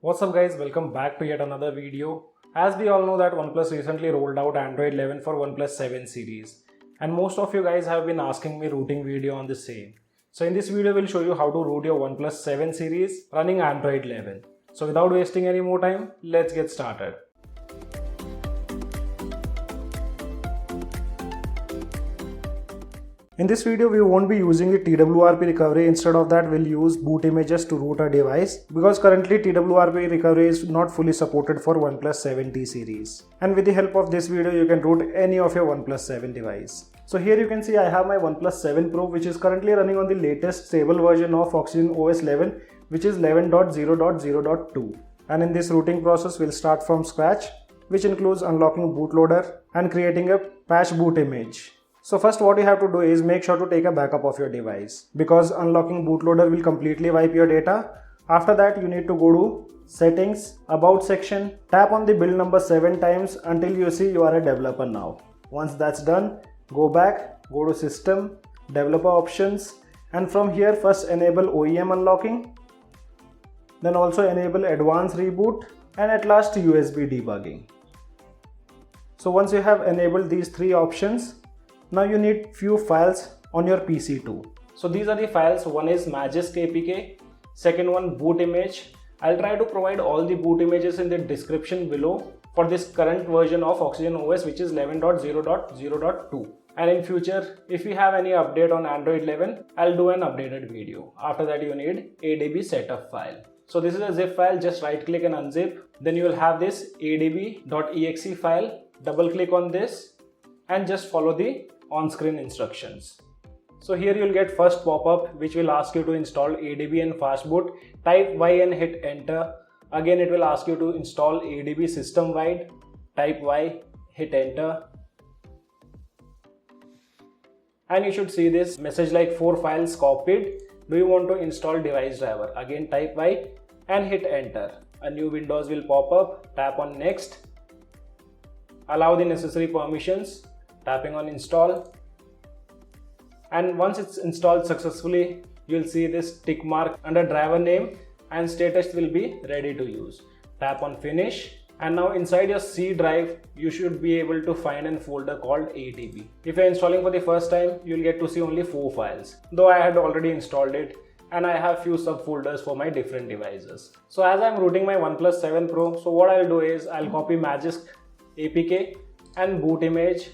What's up guys, welcome back to yet another video. As we all know that OnePlus recently rolled out Android 11 for OnePlus 7 series. And most of you guys have been asking me routing video on the same. So in this video we'll show you how to root your OnePlus 7 series running Android 11. So without wasting any more time, let's get started. In this video, we won't be using the TWRP recovery. Instead of that, we'll use boot images to root our device because currently TWRP recovery is not fully supported for OnePlus 7T series. And with the help of this video, you can root any of your OnePlus 7 device. So here you can see I have my OnePlus 7 Pro, which is currently running on the latest stable version of Oxygen OS 11, which is 11.0.0.2. And in this rooting process, we'll start from scratch, which includes unlocking bootloader and creating a patch boot image. So first what you have to do is make sure to take a backup of your device because unlocking bootloader will completely wipe your data. After that you need to go to settings, about section, tap on the build number 7 times until you see you are a developer now. Once that's done, go back, go to system, developer options, and from here first enable OEM unlocking, then also enable advanced reboot, and at last USB debugging. So once you have enabled these three options, now you need few files on your PC too. So these are the files. One is Magisk APK, second one boot image. I'll try to provide all the boot images in the description below for this current version of Oxygen OS, which is 11.0.0.2. And in future, if we have any update on Android 11, I'll do an updated video. After that you need ADB setup file. So this is a zip file, just right click and unzip. Then you will have this adb.exe file. Double click on this and just follow the on-screen instructions. So here you'll get first pop-up which will ask you to install ADB and fastboot. Type Y and hit enter. Again it will ask you to install ADB system-wide. Type Y, hit enter. And you should see this message like 4 files copied. Do you want to install device driver? Again type Y and hit enter. A new windows will pop up. Tap on next. Allow the necessary permissions. Tapping on install, and once it's installed successfully, you'll see this tick mark under driver name and status will be ready to use. Tap on finish, and now inside your C drive you should be able to find a folder called ADB. If you're installing for the first time, you'll get to see only 4 files, though I had already installed it and I have few subfolders for my different devices. So as I'm rooting my OnePlus 7 Pro, so what I'll do is I'll copy Magisk APK and boot image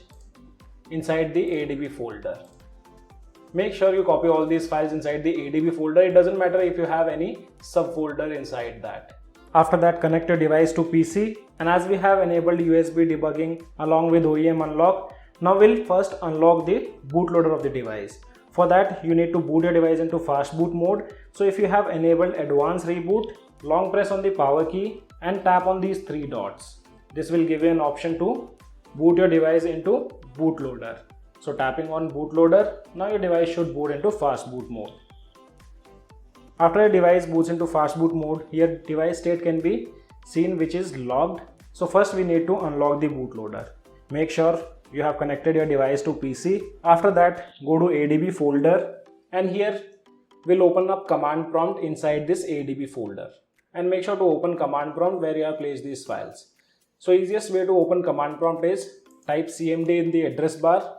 inside the ADB folder. Make sure you copy all these files inside the ADB folder. It doesn't matter if you have any subfolder inside that. After that, connect your device to PC, and as we have enabled USB debugging along with OEM unlock, now we'll first unlock the bootloader of the device. For that, you need to boot your device into fast boot mode. So if you have enabled advanced reboot, long press on the power key and tap on these 3 dots. This will give you an option to boot your device into bootloader. So tapping on bootloader, now your device should boot into fast boot mode. After your device boots into fast boot mode, here device state can be seen which is logged. So first we need to unlock the bootloader. Make sure you have connected your device to PC. After that, go to ADB folder, and here we'll open up command prompt inside this ADB folder, and make sure to open command prompt where you have placed these files. So easiest way to open command prompt is type CMD in the address bar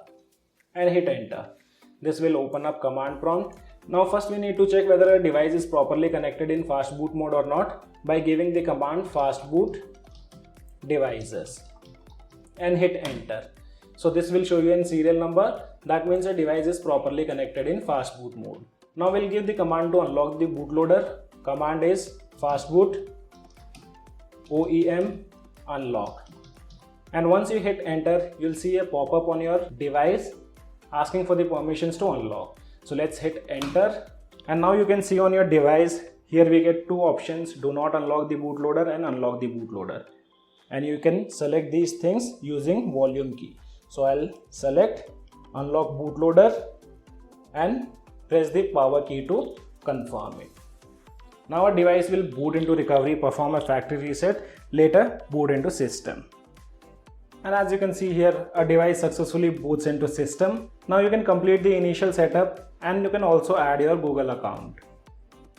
and hit enter. This will open up command prompt. Now first we need to check whether a device is properly connected in fast boot mode or not by giving the command fastboot devices and hit enter. So this will show you in serial number. That means a device is properly connected in fast boot mode. Now we'll give the command to unlock the bootloader. Command is fastboot OEM unlock. And once you hit enter, you'll see a pop-up on your device asking for the permissions to unlock. So let's hit enter, and now you can see on your device here we get 2 options: do not unlock the bootloader and unlock the bootloader. And you can select these things using volume key. So I'll select unlock bootloader and press the power key to confirm it. Now our device will boot into recovery, perform a factory reset, later boot into system. And as you can see here, a device successfully boots into system. Now you can complete the initial setup and you can also add your Google account.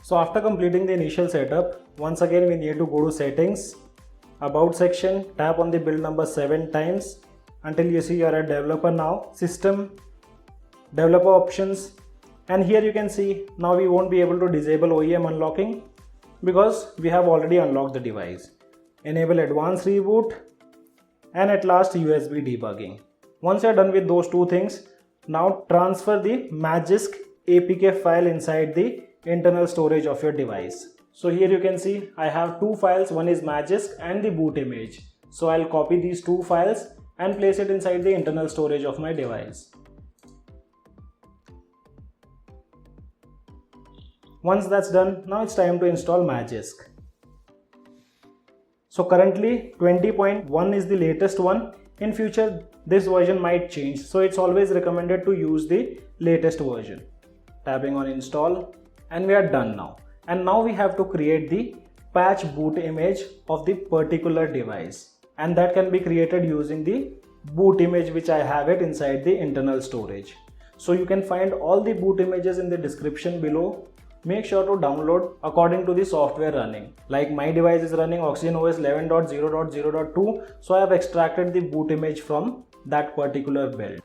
So after completing the initial setup, once again we need to go to settings, about section, tap on the build number 7 times until you see you are a developer now, system, developer options, and here you can see now we won't be able to disable OEM unlocking because we have already unlocked the device. Enable advanced reboot and at last USB debugging. Once you are done with those two things, now transfer the Magisk APK file inside the internal storage of your device. So here you can see I have two files, one is Magisk and the boot image. So I'll copy these two files and place it inside the internal storage of my device. Once that's done, now it's time to install Magisk. So currently 20.1 is the latest one. In future this version might change, so it's always recommended to use the latest version. Tapping on install and we are done now. And now we have to create the patch boot image of the particular device, and that can be created using the boot image which I have it inside the internal storage. So you can find all the boot images in the description below. Make sure to download according to the software running. Like my device is running OxygenOS 11.0.0.2, so I have extracted the boot image from that particular build.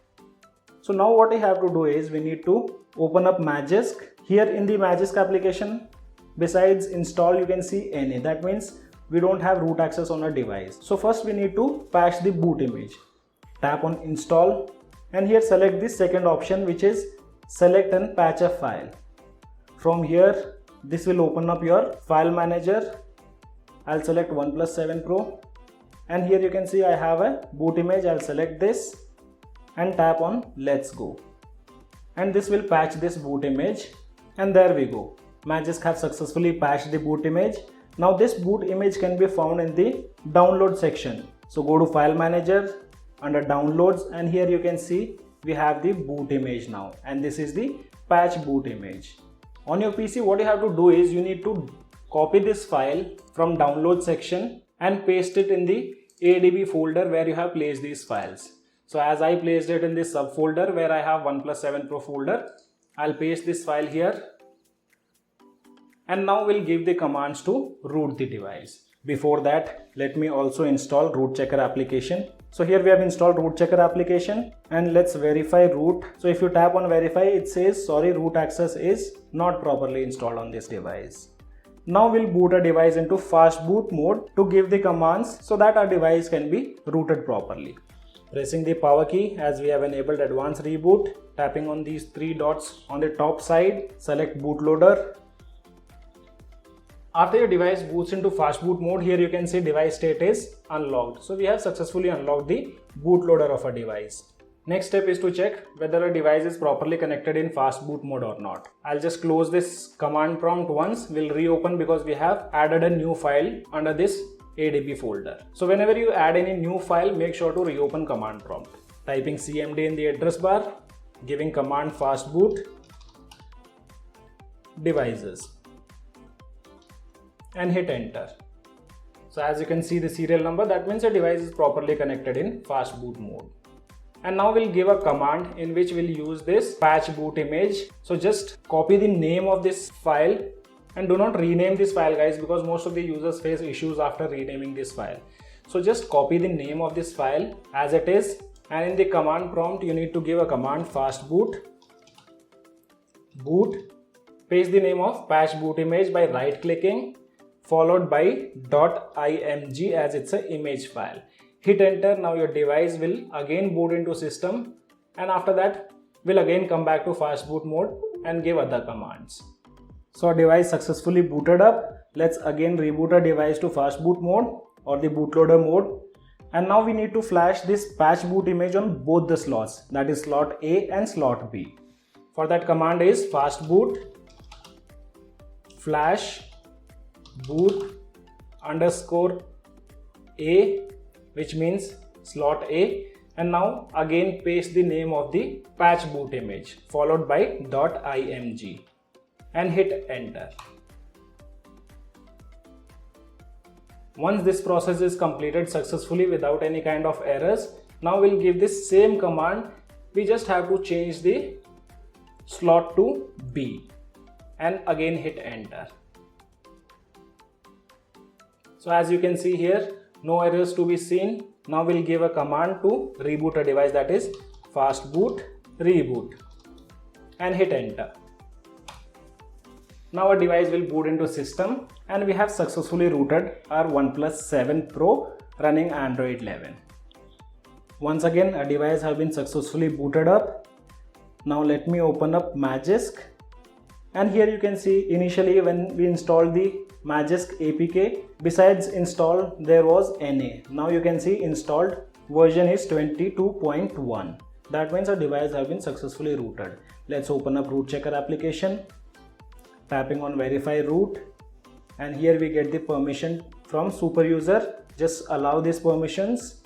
So now what I have to do is we need to open up Magisk. Here in the Magisk application, besides install you can see NA. That means we don't have root access on our device. So first we need to patch the boot image. Tap on install and here select the second option, which is select and patch a file. From here this will open up your file manager. I'll select OnePlus 7 Pro and here you can see I have a boot image. I'll select this and tap on let's go, and this will patch this boot image, and there we go. Magisk have successfully patched the boot image. Now this boot image can be found in the download section. So go to file manager under downloads and here you can see we have the boot image now, and this is the patch boot image. On your PC what you have to do is you need to copy this file from download section and paste it in the ADB folder where you have placed these files. So as I placed it in this subfolder where I have OnePlus 7 Pro folder, I'll paste this file here, and now we'll give the commands to root the device. Before that, let me also install root checker application. So here we have installed root checker application, and let's verify root. So if you tap on verify, it says sorry, root access is not properly installed on this device. Now we'll boot a device into fast boot mode to give the commands so that our device can be rooted properly. Pressing the power key as we have enabled advanced reboot, tapping on these three dots on the top side, select bootloader. After your device boots into fast boot mode, here you can see device state is unlocked. So we have successfully unlocked the bootloader of a device. Next step is to check whether a device is properly connected in fast boot mode or not. I'll just close this command prompt once. We'll reopen because we have added a new file under this ADB folder. So whenever you add any new file, make sure to reopen command prompt. Typing CMD in the address bar, giving command fastboot devices and hit enter. So as you can see the serial number, that means the device is properly connected in fast boot mode. And now we'll give a command in which we'll use this patch boot image. So just copy the name of this file and do not rename this file, guys, because most of the users face issues after renaming this file. So just copy the name of this file as it is, and in the command prompt you need to give a command fastboot boot, paste the name of patch boot image by right clicking followed by .img as it's an image file. Hit enter. Now your device will again boot into system, and after that will again come back to fast boot mode and give other commands. So our device successfully booted up. Let's again reboot our device to fast boot mode or the bootloader mode, and now we need to flash this patch boot image on both the slots, that is slot A and slot B. For that command is fastboot flash boot underscore A, which means slot A, and now again paste the name of the patch boot image followed by .img and hit enter. Once this process is completed successfully without any kind of errors, now we'll give this same command. We just have to change the slot to B, and again hit enter. So as you can see here, no errors to be seen. Now we'll give a command to reboot a device, that is fastboot reboot, and hit enter. Now our device will boot into system and we have successfully rooted our OnePlus 7 Pro running Android 11. Once again, our device has been successfully booted up. Now let me open up Magisk, and here you can see initially when we installed the Magisk APK, besides install there was NA. Now you can see installed version is 22.1. That means our device has been successfully rooted. Let's open up Root Checker application, tapping on verify root, and here we get the permission from super user. Just allow these permissions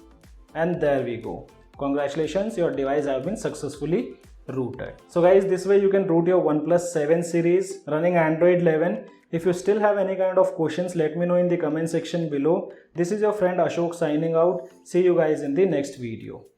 and there we go. Congratulations, your device has been successfully rooted. So guys, this way you can root your OnePlus 7 series running Android 11. If you still have any kind of questions, let me know in the comment section below. This is your friend Ashok signing out. See you guys in the next video.